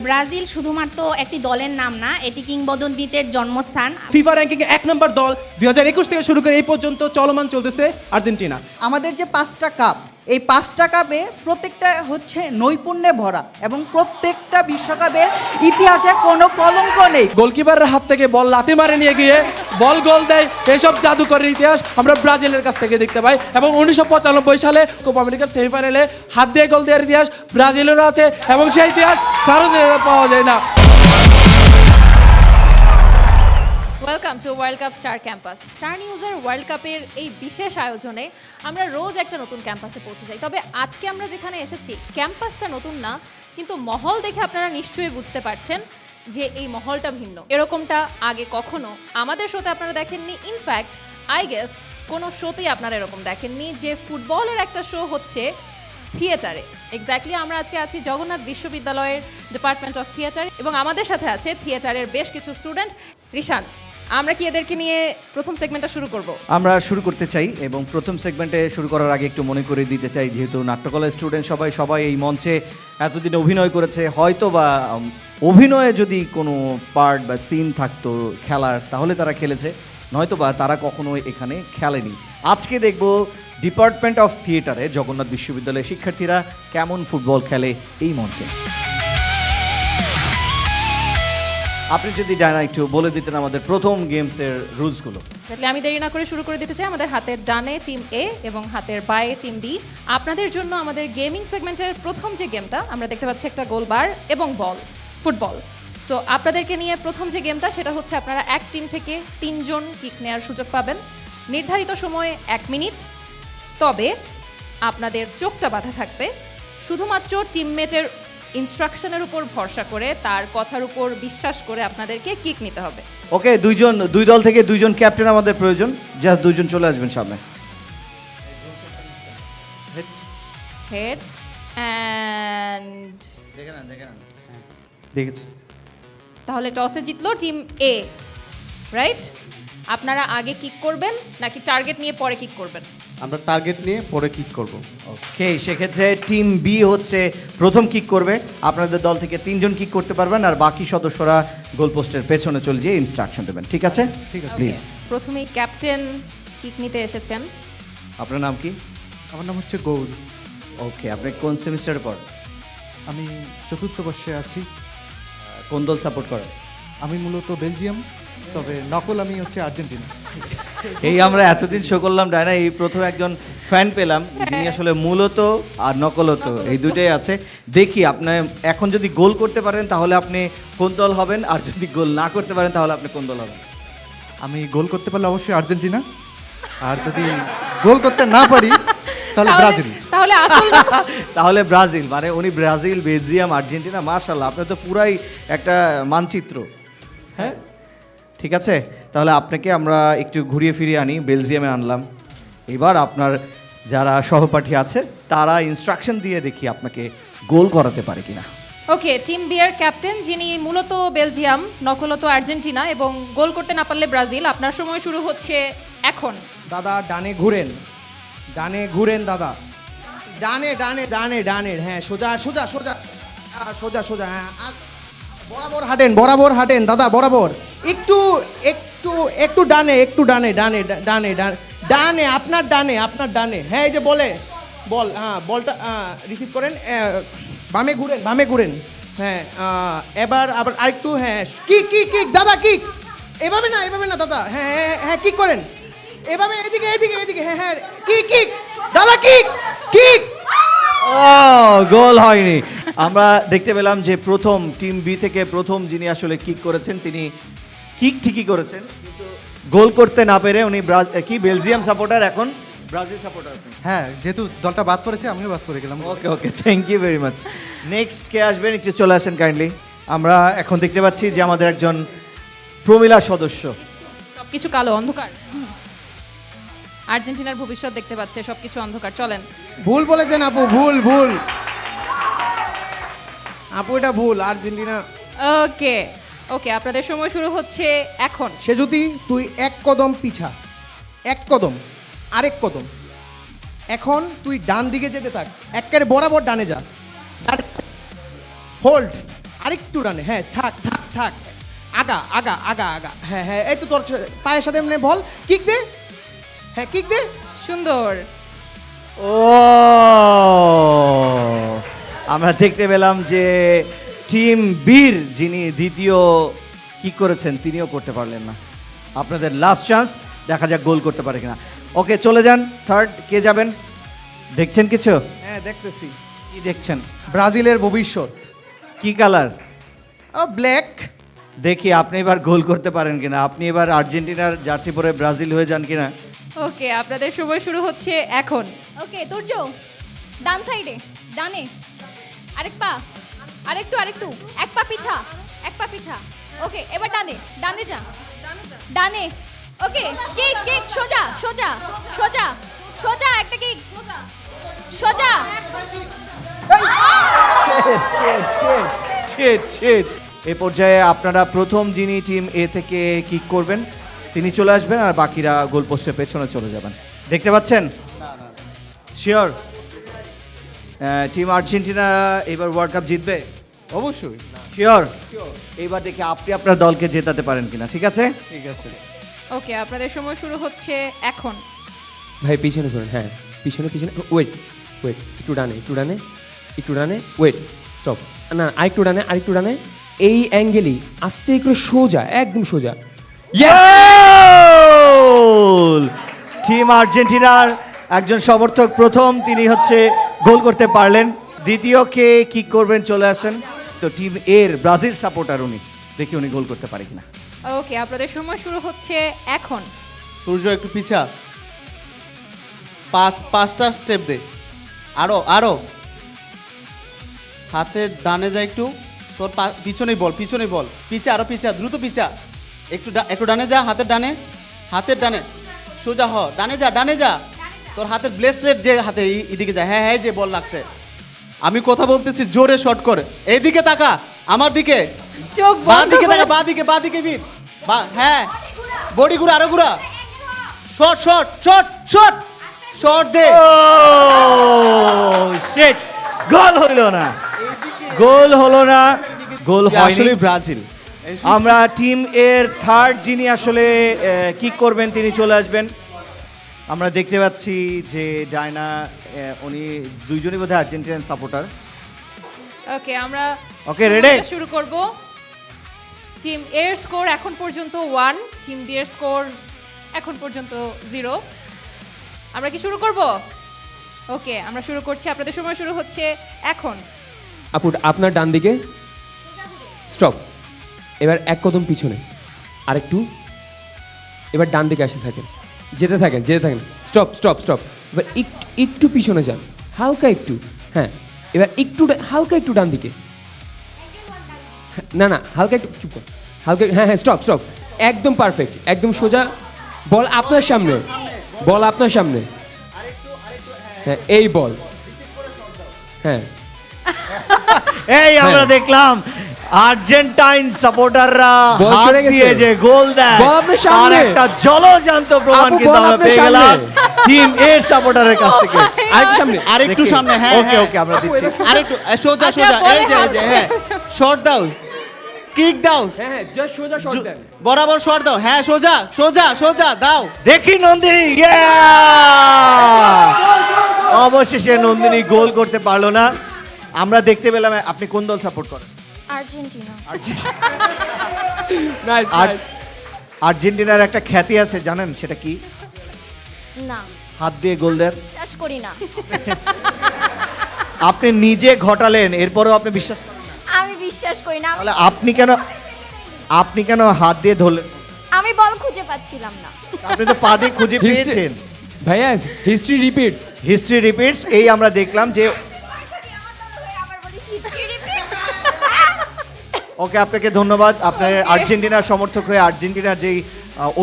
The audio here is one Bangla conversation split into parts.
ব্রাজিল শুধুমাত্র একটি দলের নাম না, এটি কিংবদন্তিদের জন্মস্থান। ফিফা র্যাঙ্কিং ১ নম্বর দল ২০২১ থেকে শুরু করে এই পর্যন্ত চলমান চলতেছে আর্জেন্টিনা। আমাদের যে 5টা কাপ, এই 5টা কাপে প্রত্যেকটা হচ্ছে নৈপুণ্যে ভরা এবং প্রত্যেকটা বিশ্বকাপের ইতিহাসে কোনো কলঙ্ক নেই। গোলকিপারের হাত থেকে বল লাথি মারে নিয়ে গিয়ে বল গোল দেয়, এসব জাদুকরের ইতিহাস আমরা ব্রাজিলের কাছ থেকে দেখতে পাই। এবং 1995 সালে কোপা আমেরিকার সেমিফাইনালে হাত দিয়ে গোল দেওয়ার ইতিহাস ব্রাজিলেরও আছে এবং সেই ইতিহাস কারণে পাওয়া যায় না। Welcome to world cup star campus. Star নিউজের ওয়ার্ল্ড কাপের এই বিশেষ আয়োজনে আমরা রোজ একটা নতুন ক্যাম্পাসে পৌঁছে যাই, তবে আজকে আমরা যেখানে এসেছি ক্যাম্পাসটা নতুন না, কিন্তু মহল দেখে আপনারা নিশ্চয়ই বুঝতে পারছেন যে এই মহলটা ভিন্ন। এরকমটা আগে কখনো আমাদের শোতে আপনারা দেখেননি। ইনফ্যাক্ট আই গেস কোনো শোতেই আপনারা এরকম দেখেননি যে ফুটবলের একটা শো হচ্ছে থিয়েটারে। এক্স্যাক্টলি আমরা আজকে আছি জগন্নাথ বিশ্ববিদ্যালয়ের ডিপার্টমেন্ট অফ থিয়েটার এবং আমাদের সাথে আছে থিয়েটারের বেশ কিছু স্টুডেন্ট। রিশান, আমরা কি এদেরকে নিয়ে প্রথম সেগমেন্টটা শুরু করব? আমরা শুরু করতে চাই এবং প্রথম সেগমেন্টে শুরু করার আগে একটু মনে করে দিতে চাই, যেহেতু নাট্যকলার স্টুডেন্ট সবাই এই মঞ্চে এতদিন অভিনয় করেছে, হয়তো বা অভিনয়ে যদি কোনো পার্ট বা সিন থাকতো খেলার তাহলে তারা খেলেছে, নয়তো বা তারা কখনো এখানে খেলেনি। আজকে দেখব ডিপার্টমেন্ট অফ থিয়েটারে জগন্নাথ বিশ্ববিদ্যালয়ের শিক্ষার্থীরা কেমন ফুটবল খেলে এই মঞ্চে। আপনি যদি ডায়না একটু বলে দিতেন আমাদের প্রথম গেমসের রুলসগুলো। তাহলে আমি দেরি না করে শুরু করে দিতে চাই। আমাদের হাতের ডানে টিম এ এবং হাতের বায়ে টিম বি। আপনাদের জন্য আমাদের গেমিং সেগমেন্টের প্রথম যে গেমটা আমরা দেখতে পাচ্ছি একটা গোল বার এবং বল, ফুটবল। সো আপনাদেরকে নিয়ে প্রথম যে গেমটা সেটা হচ্ছে আপনারা এক টিম থেকে 3 জন কিক নেওয়ার সুযোগ পাবেন। নির্ধারিত সময়ে 1 মিনিট, তবে আপনাদের চোখটা বাঁধা থাকবে। শুধুমাত্র টিমমেটের ইনস্ট্রাকশনের উপর ভরসা করে, তার কথার উপর বিশ্বাস করে আপনাদেরকে কিক নিতে হবে। ওকে, দুই দল থেকে 2 জন ক্যাপ্টেন আমাদের প্রয়োজন। জাস্ট 2 জন চলে আসবেন সামনে। হেডস অ্যান্ড দেখেছি। তাহলে টসে জিতলো টিম এ, রাইট? আপনারা আগে কিক করবেন নাকি টার্গেট নিয়ে পরে কিক করবেন? আমরা টার্গেট নিয়ে পরে কিক করব। ওকে, সেক্ষেত্রে টিম বি হচ্ছে প্রথম কিক করবে। আপনাদের দল থেকে 3 জন কিক করতে পারবেন আর বাকি সদস্যরা গোলপোস্টের পেছনে চলে গিয়ে ইনস্ট্রাকশন দেবেন। ঠিক আছে? ঠিক আছে। প্লিজ। প্রথমেই ক্যাপ্টেন কিক নিতে এসেছেন। আপনার নাম কি? আমার নাম হচ্ছে গৌর। ওকে, আপনি কোন সেমিস্টারে পড়েন? আমি 4th বর্ষে আছি। কোন দল সাপোর্ট করেন? আমি মূলত বেলজিয়াম, তবে নকল আমি হচ্ছে আর্জেন্টিনা। এই আমরা এতদিন শো করলাম ডায়না, এই প্রথম একজন ফ্যান পেলাম যিনি আসলে মূলত আর নকলত এই দুটোই আছে। দেখি আপনি এখন যদি গোল করতে পারেন তাহলে আপনি কোন দল হবেন, আর যদি গোল না করতে পারেন তাহলে আপনি কোন দল হবেন? আমি গোল করতে পারলে অবশ্যই আর্জেন্টিনা, আর যদি গোল করতে না পারি তাহলে ব্রাজিল। তাহলে আসল তাহলে ব্রাজিল, মানে উনি ব্রাজিল, বেলজিয়াম, আর্জেন্টিনা। মাশাআল্লাহ, আপনার তো পুরাই একটা মানচিত্র। হ্যাঁ, ঠিক আছে, তাহলে আপনাকে আমরা একটু ঘুরিয়ে ফিরিয়ে আনি। বেলজিয়ামে আনলাম, এবার আপনার যারা সহপাঠী আছে তারা ইনস্ট্রাকশন দিয়ে দেখি আপনাকে গোল করাতে পারে কিনা। ওকে, টিম বি এর ক্যাপ্টেন যিনি মূলত বেলজিয়াম, নকলত আর্জেন্টিনা এবং গোল করতে না পারলে ব্রাজিল। আপনার সময় শুরু হচ্ছে এখন। দাদা ডানে ঘুরেন, ডানে ঘুরেন দাদা, ডানে ডানে ডানে ডানে, হ্যাঁ সোজা সোজা সোজা সোজা সোজা, হ্যাঁ আর বরাবর হাঁটেন, বরাবর হাঁটেন দাদা, বরাবর। একটু একটু একটু ডানে, একটু ডানে ডানে ডানে ডানে ডানে, আপনার ডানে, আপনার ডানে। হ্যাঁ, এই যে বল, হ্যাঁ বলটা রিসিভ করেন। বামে ঘুরেন, বামে ঘুরেন। হ্যাঁ, এবার আবার আরেকটু, হ্যাঁ কিক কিক কিক দাদা, কিক। এভাবে না দাদা, হ্যাঁ হ্যাঁ হ্যাঁ কিক করেন এভাবে, এদিকে এদিকে এদিকে, হ্যাঁ হ্যাঁ কিক কিক দাদা, কিক কিক। ও, গোল হয়নি। আমরা দেখতে পেলাম যে প্রথম টিম বি থেকে প্রথম যিনি আসলে কিক করেছেন তিনি কিক ঠিকই করেছেন, কিন্তু গোল করতে না পেরে উনি কি বেলজিয়াম সাপোর্টার, এখন ব্রাজিল সাপোর্টার। হ্যাঁ, যেহেতু দলটা বাদ পড়েছে আমিও বাদ পড়ে গেলাম। Okay, thank you very much. Next কে আসবেন, একটু চলে আসেন কাইন্ডলি। আমরা এখন দেখতে পাচ্ছি যে আমাদের একজন প্রমিলা সদস্য। সবকিছু কালো, অন্ধকার। আর্জেন্টিনার ভবিষ্যৎ দেখতে পাচ্ছে, সবকিছু অন্ধকার। চলেন। ভুল বলেছেন আপু, ভুল ভুল আপু, এটা ভুল। আর্জেন্টিনা। ওকে ওকে, আপনাদের সময় শুরু হচ্ছে এখন। সে যদি তুই 1 কদম পিছা, 1 কদম, আরেক কদম, এখন তুই ডান দিকে যেতে থাক, একেবারে বরাবর ডানে যা। হোল্ড আরেকটু ডানে, হ্যাঁ থাক থাক থাক, আগা আগা আগা আগা, হ্যাঁ হ্যাঁ, এই তো তোর পায়ের সাথে এমনি বল, কিক দে, হ্যাঁ কিক দে। সুন্দর। ও আমরা দেখতে পেলাম যে টিম বীর যিনি দ্বিতীয় কি করেছেন তিনিও করতে পারলেন না। আপনাদের লাস্ট চান্স, দেখা যাক গোল করতে পারে কিনা। ওকে চলে যান, থার্ড কে যাবেন? দেখছেন কিছু? হ্যাঁ দেখতেছি, কি দেখছেন? ব্রাজিলের ভবিষ্যৎ। কি কালার? ব্ল্যাক। দেখি আপনি এবার গোল করতে পারেন কিনা, আপনি এবার আর্জেন্টিনার জার্সি পরে ব্রাজিল হয়ে যান কিনা। ওকে, আপনাদের সময় শুরু হচ্ছে এখন। ওকে তুর্য, ডান সাইডে, ডানে, আরেক পা, আরেকটু আরেকটু, এক পা পিছা, এক পা পিছা। ওকে এবার ডানে, ডানে যা, ডানে। ওকে কিক কিক, সোজা সোজা সোজা সোজা, একটা কিক, সোজা। এই পর্যায়ে আপনারা প্রথম যিনি টিম এ থেকে কিক করবেন তিনি চলে আসবেন, আর বাকিরা গোল পোস্টের পেছনে চলে যাবেন। দেখতে পাচ্ছেন? শিওর টিম আর্জেন্টিনা এবার ওয়ার্ল্ড কাপ জিতবে? অবশ্যই। শিওর? এইবার দেখি আপনি আপনার দলকে জেতাতে পারেন কিনা। ঠিক আছে, ঠিক আছে। ওকে, আপনাদের সময় শুরু হচ্ছে এখন। ভাই পিছনে ঘুরেন, হ্যাঁ পিছনে পিছনে, ওয়েট ওয়েট, একটু ডানে একটু ডানে একটু ডানে, ওয়েট স্টপ, না আরেকটু ডানে আরেকটু ডানে, এই অ্যাঙ্গেলই আস্তে করে সোজা, একদম সোজা। টিম আর্জেন্টিনার একজন সমর্থক প্রথম তিনি হচ্ছে গোল করতে পারলেন। দ্বিতীয় কে কি করবেন চলে আসেন। তো টিম এর ব্রাজিল সাপোর্টার উনি, দেখি উনি গোল করতে পারে কিনা। ওকে, আপনাদের সময় শুরু হচ্ছে এখন। সূর্য একটু পিছা, পাঁচটা স্টেপ দে, আরো আরো, হাতের ডানে যা একটু, তোর পিছনেই বল, পিছনেই বল, পিছা আরো পিছা, দ্রুত পিছা, একটু ডানে যা, হাতের ডানে সোজা হ, ডানে যা ডানে যা, তোর হাতের ব্লেসলেট যে হাতে এদিকে যা, হ্যাঁ হ্যাঁ যে বল লাগছে, আমি কথা বলতেছি জোরে শট করে, এইদিকে তাকা আমার দিকে, চোখ বাঁ বন্ধ দিকে করে- তাকা, বাঁ দিকে বীর, হ্যাঁ বডি ঘুরা আরো ঘুরা, shot shot shot shot shot দে। শিট, গোল হইল না, গোল হলো না, গোল আসলে হয়নি। ব্রাজিল। আমরা টিম এর থার্ড যিনি আসলে কিক করবেন তিনি চলে আসবেন। আমরা দেখতে পাচ্ছি যে ডায়না উনি দুইজনই বোধহয় আর্জেন্টিনান সাপোর্টার। ওকে, আমরা Okay, ready? সময়টা শুরু করব। টিম এর স্কোর এখন পর্যন্ত 1, টিম বি এর স্কোর এখন পর্যন্ত 0। আমরা কি শুরু করব? ওকে, আমরা শুরু করছি, আপনাদের সময় শুরু হচ্ছে এখন। আপু আপনার ডান দিকে, স্টপ, এবার এক কদম পিছনে, আরেকটু, এবার ডান দিকে আসতে থাকেন, যেতে থাকেন যেতে থাকেন, স্টপ স্টপ স্টপ, এবার একটু একটু পিছনে যান, হালকা একটু, হ্যাঁ এবার একটু হালকা একটু ডান দিকে, না না হালকা একটু, চুপ কর, হালকা, হ্যাঁ হ্যাঁ স্টপ স্টপ, একদম পারফেক্ট, একদম সোজা, বল আপনার সামনে, বল আপনার সামনে, হ্যাঁ এই বল, হ্যাঁ এই আমরা দেখলাম আর্জেন্টাইন সাপোর্টাররা বল হাত সরে গেছে। দিয়ে যে গোল দেয়, বল আপনার সামনে। আর একটা জলজান্ত প্রমাণ আপু, কিন্তু বল আমরা আপনার পেয়ে সামনে। গেলাম টিম এর সাপোর্টারের কাছ থেকে। আরেকটু সামনে, আরেকটু দেখি। সামনে, হ্যাঁ ওকে হ্যাঁ ওকে আমরা দিচ্ছি। আরেকটু সোজা আচ্ছা, সোজা, বলে এই যে হাত- হ্যাঁ, শট দাও, কিক দাও, হ্যাঁ হ্যাঁ জাস্ট সোজা শট দেন, বরাবর শট দাও, হ্যাঁ সোজা সোজা সোজা দাও। দেখি নন্দিনী, অবশেষে নন্দিনী গোল করতে পারলো না। আমরা দেখতে পেলাম আপনি কোন দল সাপোর্ট করেন? আর্জেন্টিনা। নাইস আর আর্জেন্টিনার একটা খ্যাতি আছে জানেন সেটা কি? না হাত দিয়ে গোল দেন। বিশ্বাস করি না, আপনি নিজে ঘটালেন এরপরেও আপনি বিশ্বাস করেন না? আমি বিশ্বাস করি না, তাহলে আপনি কেন হাত দিয়ে ধরলেন? আমি বল খুঁজে পাচ্ছিলাম না। আপনি তো পা দিয়ে খুঁজে পেয়েছেন। ভাইয়া হিস্ট্রি রিপিটস, হিস্ট্রি রিপিটস, এই আমরা দেখলাম যে ওকে আপনাকে ধন্যবাদ। আপনার আর্জেন্টিনার সমর্থক হয়ে আর্জেন্টিনার যেই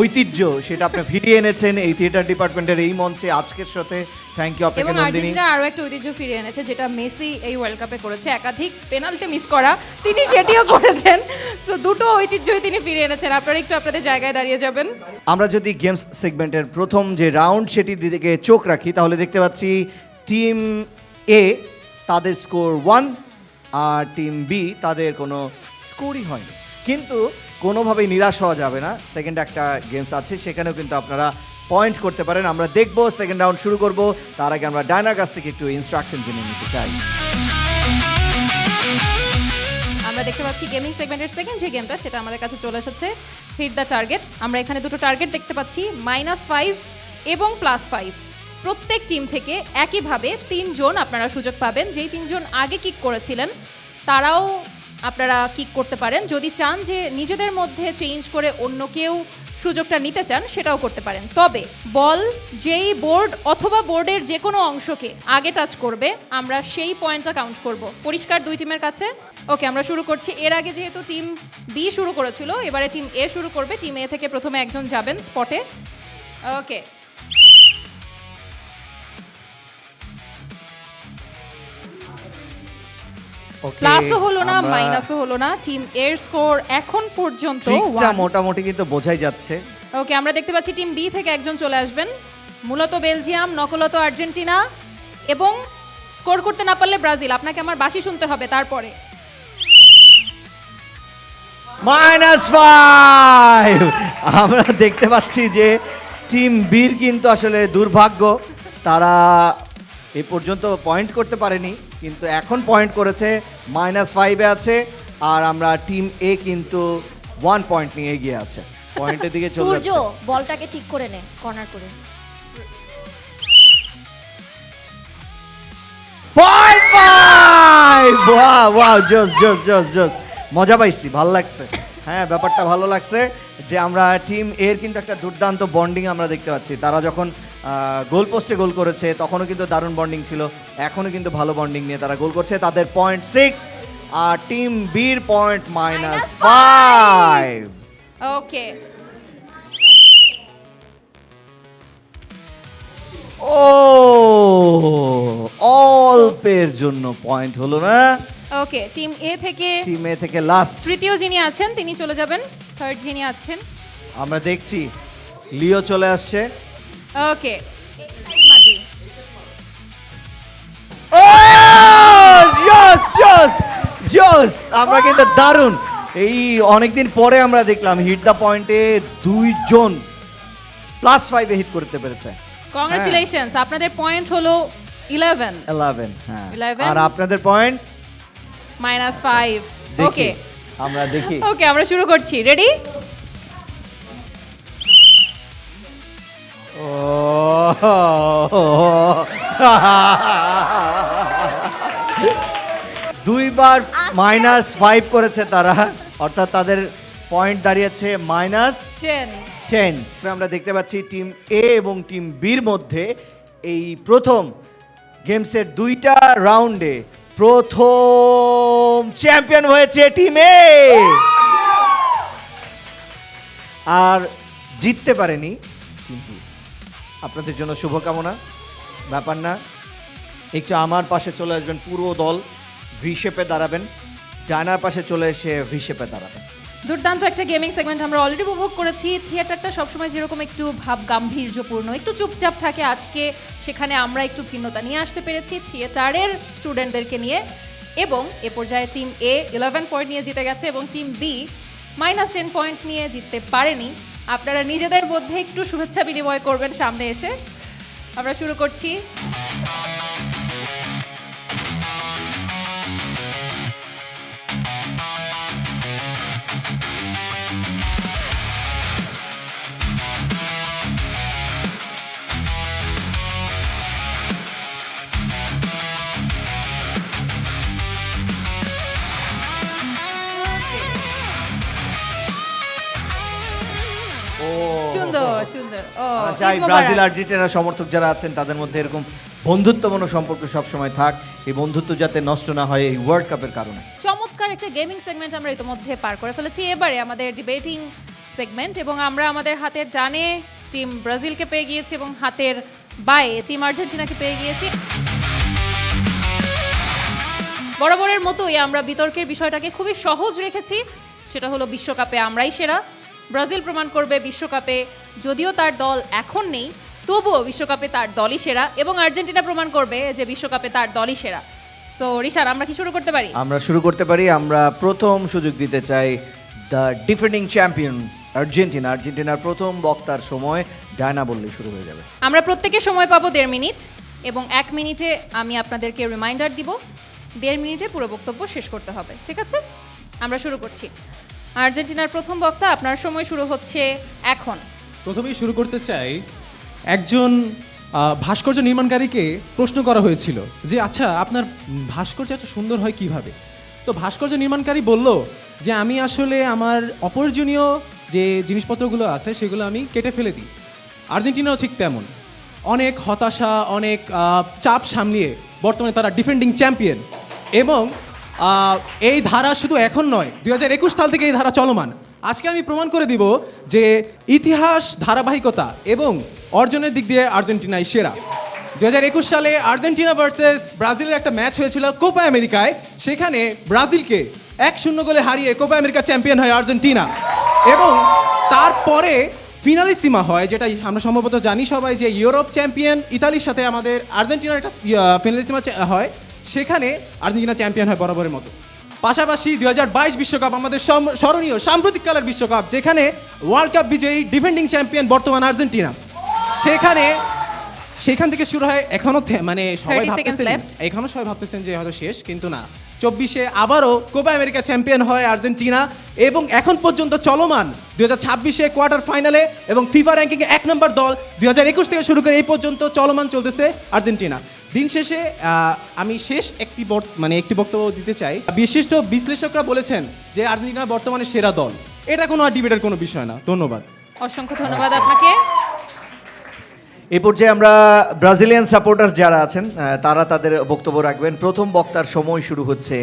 ঐতিহ্য সেটা আপনি ফিরিয়ে এনেছেন এই থিয়েটার ডিপার্টমেন্টের এই মঞ্চে আজকের সাথে। থ্যাংক ইউ আপনাকে এবং নন্দিনী। আর্জেন্টিনা আরও একটা ঐতিহ্য ফিরিয়ে এনেছে, যেটা মেসি এই ওয়ার্ল্ড কাপে করেছে, একাধিক পেনাল্টি মিস করা, তিনি সেটিও করেছেন। সো দুটো ঐতিহ্যই তিনি ফিরিয়ে এনেছেন। আপনারা একটু আপনাদের জায়গায় দাঁড়িয়ে যাবেন। আমরা যদি গেমস সেগমেন্টের প্রথম যে রাউন্ড সেটির দিকে চোখ রাখি তাহলে দেখতে পাচ্ছি টিম এ তাদের স্কোর 1 আর টিম বি তাদের কোনো স্কোরই হয়নি। কিন্তু কোনোভাবেই নিরাশ হওয়া যাবে না, সেকেন্ড একটা গেমস আছে, সেখানেও কিন্তু আপনারা পয়েন্ট করতে পারেন। আমরা দেখব সেকেন্ড রাউন্ড শুরু করব, তার আগে আমরা ডায়নার কাছ থেকে একটু ইনস্ট্রাকশন জেনে নিতে চাই। আমরা দেখতে পাচ্ছি গেমিং সেগমেন্টের সেকেন্ড যে গেমটা সেটা আমাদের কাছে চলে এসেছে, হিট দ্য টার্গেট। আমরা এখানে দুটো টার্গেট দেখতে পাচ্ছি, -5 এবং +5। প্রত্যেক টিম থেকে একইভাবে 3 জন আপনারা সুযোগ পাবেন। যেই 3 জন আগে কিক করেছিলেন তারাও আপনারা কিক করতে পারেন। যদি চান যে নিজেদের মধ্যে চেঞ্জ করে অন্য কেউ সুযোগটা নিতে চান সেটাও করতে পারেন। তবে বল যেই বোর্ড অথবা বোর্ডের যে কোনো অংশকে আগে টাচ করবে আমরা সেই পয়েন্টটা কাউন্ট করব। পরিষ্কার দুই টিমের কাছে? ওকে, আমরা শুরু করছি। এর আগে যেহেতু টিম বি শুরু করেছিল, এবারে টিম এ শুরু করবে। টিম এ থেকে প্রথমে একজন যাবেন স্পটে। ওকে, প্লাসও হলো না, মাইনাসও হলো না। টিম এর স্কোর এখন পর্যন্ত ট্রিক্সটা মোটামুটি কিন্তু বোঝাই যাচ্ছে। ওকে, আমরা দেখতে পাচ্ছি টিম বি থেকে একজন চলে আসবেন, মূলত বেলজিয়াম, নকলত আর্জেন্টিনা, এবং স্কোর করতে না পারলে ব্রাজিল। আপনাকে আমার বাঁশি শুনতে হবে তারপরে। -5 আমরা দেখতে পাচ্ছি যে টিম বির কিন্তু আসলে দুর্ভাগ্য, তারা এ পর্যন্ত পয়েন্ট করতে পারেনি, কিন্তু এখন পয়েন্ট করেছে, -5-এ আছে। আর আমরা টিম এ কিন্তু 1 পয়েন্ট নিয়ে এগিয়ে আছে, পয়েন্টের দিকে চলে সূর্য যাচ্ছে। বলটাকে ঠিক করে নে, কর্নার করে। 0.5! ওয়াও ওয়াও, জোস জোস জোস জোস, মজা পাইছি, ভালো লাগছে। হ্যাঁ, ব্যাপারটা ভালো লাগছে যে আমরা টিম এর কিন্তু একটা দুর্দান্ত বন্ডিং আমরা দেখতে পাচ্ছি। তারা যখন গোল পোস্টে গোল করেছে তখনও কিন্তু দারুণ বন্ডিং ছিল, এখনও কিন্তু ভালো বন্ডিং নিয়ে তারা গোল করছে। তাদের 0.6 আর টিম বির পয়েন্ট -5। ওকে, ও অল্পের জন্য পয়েন্ট হলো না। ওকে, টিম এ থেকে টিম এ থেকে লাস্ট তৃতীয় যিনি আছেন তিনি চলে যাবেন, থার্ড যিনি আছেন। আমরা দেখছি লিও চলে আসছে। ওকে, জোস জোস জোস, আমরা কিন্তু দারুণ, এই অনেকদিন পরে আমরা দেখলাম হিট দ্য পয়েন্টে 2 জন +5-এ হিট করতে পেরেছে। কংগ্রাচুলেশনস, আপনাদের পয়েন্ট হলো 11। 11, হ্যাঁ। 11 আর আপনাদের পয়েন্ট -5। ওকে, আমরা দেখি। ওকে, আমরা শুরু করছি। রেডি? ও দুইবার -5 করেছে তারা, অর্থাৎ তাদের পয়েন্ট দাঁড়িয়েছে -10। 10। আমরা দেখতে পাচ্ছি টিম এ এবং টিম বির মধ্যে এই প্রথম গেমসের 2টা রাউন্ডে প্রথম চ্যাম্পিয়ন হয়েছে টিম এ, আর জিততে পারেনি টিম বি। আপনাদের জন্য শুভকামনা। ব্যাপার না, একটু আমার পাশে চলে আসবেন, পুরো দল ভি শেপে দাঁড়াবেন, ডায়নার পাশে চলে এসে ভি শেপে দাঁড়াবেন। দুর্দান্ত একটা গেমিং সেগমেন্ট আমরা অলরেডি উপভোগ করেছি। থিয়েটারটা সবসময় যেরকম একটু ভাব গাম্ভীর্যপূর্ণ, একটু চুপচাপ থাকে, আজকে সেখানে আমরা একটু ভিন্নতা নিয়ে আসতে পেরেছি থিয়েটারের স্টুডেন্টদেরকে নিয়ে। এবং এ পর্যায়ে টিম এ 11 পয়েন্ট নিয়ে জিতে গেছে এবং টিম বি -10 পয়েন্ট নিয়ে জিততে পারেনি। আপনারা নিজেদের মধ্যে একটু শুভেচ্ছা বিনিময় করবেন সামনে এসে। আমরা শুরু করছি। সুন্দর সুন্দর। চাই ঈদ মোবারক। ব্রাজিল আর্জেন্টিনা সমর্থক যারা আছেন তাদের মধ্যে এরকম বন্ধুত্বপূর্ণ সম্পর্ক সবসময় থাক, এই বন্ধুত্ব যাতে নষ্ট না হয় এই ওয়ার্ল্ড কাপের কারণে। চমৎকার একটা গেমিং সেগমেন্ট আমরা ইতিমধ্যে পার করে ফেলেছি। এবারে আমাদের ডিবেটিং সেগমেন্ট, এবং আমরা আমাদের হাতের ডানে টিম ব্রাজিলকে পেয়ে গিয়েছি এবং হাতের বায়ে টিম আর্জেন্টিনাকে পেয়ে গিয়েছি। বরাবরের মতোই আমরা বিতর্কের বিষয়টাকে খুবই সহজ রেখেছি, সেটা হলো বিশ্বকাপে আমরাই সেরা। ব্রাজিল প্রমাণ করবে বিশ্বকাপে যদিও তার দল এখন নেই তবুও বিশ্বকাপে তার দলই সেরা, এবং আর্জেন্টিনা প্রমাণ করবে যে বিশ্বকাপে তার দলই সেরা। সো রিশান, আমরা কি শুরু করতে পারি? আমরা শুরু করতে পারি। আমরা প্রথম সুযোগ দিতে চাই দ্য ডিফেন্ডিং চ্যাম্পিয়ন আর্জেন্টিনার প্রথম বক্তার সময় ডায়না বললেই শুরু হয়ে যাবে। আমরা প্রত্যেকে সময় পাবো 1.5 মিনিট, এবং 1 মিনিটে আমি আপনাদেরকে রিমাইন্ডার দিব, 1.5 মিনিটে পুরো বক্তব্য শেষ করতে হবে, ঠিক আছে? আমরা শুরু করছি। আর্জেন্টিনার প্রথম বক্তা, আপনার সময় শুরু হচ্ছে এখন। প্রথমেই শুরু করতে চাই, একজন ভাস্কর্য নির্মাণকারীকে প্রশ্ন করা হয়েছিল যে আচ্ছা আপনার ভাস্কর্য এত সুন্দর হয় কিভাবে। তো ভাস্কর্য নির্মাণকারী বলল যে আমি আসলে আমার অপ্রয়োজনীয় যে জিনিসপত্রগুলো আছে সেগুলো আমি কেটে ফেলে দিই। আর্জেন্টিনাও ঠিক তেমন, অনেক হতাশা, অনেক চাপ সামলিয়ে বর্তমানে তারা ডিফেন্ডিং চ্যাম্পিয়ন। এবং এই ধারা শুধু এখন নয়, 2021 সাল থেকে এই ধারা চলমান। আজকে আমি প্রমাণ করে দিব যে ইতিহাস, ধারাবাহিকতা এবং অর্জনের দিক দিয়ে আর্জেন্টিনাই সেরা। 2021 সালে আর্জেন্টিনা ভার্সেস ব্রাজিলের একটা ম্যাচ হয়েছিল কোপা আমেরিকায়। সেখানে ব্রাজিলকে 1-0 গোলে হারিয়ে কোপা আমেরিকা চ্যাম্পিয়ন হয় আর্জেন্টিনা। এবং তারপরে ফিনালিসিমা হয়, যেটা আমরা সম্ভবত জানি সবাই, যে ইউরোপ চ্যাম্পিয়ন ইতালির সাথে আমাদের আর্জেন্টিনার একটা ফিনালিসিমা হয়। সেখানে আর্জেন্টিনা চ্যাম্পিয়ন হয় বরাবরের মতো। পাশাপাশি 2022 বিশ্বকাপ আমাদের স্মরণীয় সাম্প্রতিককালের বিশ্বকাপ, যেখানে ওয়ার্ল্ড কাপ বিজয়ী ডিফেন্ডিং চ্যাম্পিয়ন বর্তমান আর্জেন্টিনা। সেখান থেকে শুরু হয়। এখনো মানে সবাই ভাবতেছেন যে হয়তো শেষ, কিন্তু না, 24-এ আবারও কোপা আমেরিকা চ্যাম্পিয়ন হয় আর্জেন্টিনা। এবং এখন পর্যন্ত চলমান 2026-এ কোয়ার্টার ফাইনালে এবং ফিফা র্যাঙ্কিংয়ে 1 নম্বর দল। 2021 থেকে শুরু করে এই পর্যন্ত চলমান চলতেছে আর্জেন্টিনা। দিন শেষে আমি একটি বক্তব্য দিতে চাই। বিশিষ্ট বিশ্লেষকরা বলেছেন যে আর্জেন্টিনা বর্তমানে সেরা দল। এটা কোনো ডিবেটের কোনো বিষয় না। ধন্যবাদ। অসংখ্য ধন্যবাদ আপনাকে। এই পর্যায়ে আমরা ব্রাজিলিয়ান সাপোর্টার্স যারা আছেন তারা তাদের বক্তব্য রাখবেন। প্রথম বক্তার সময় শুরু হচ্ছে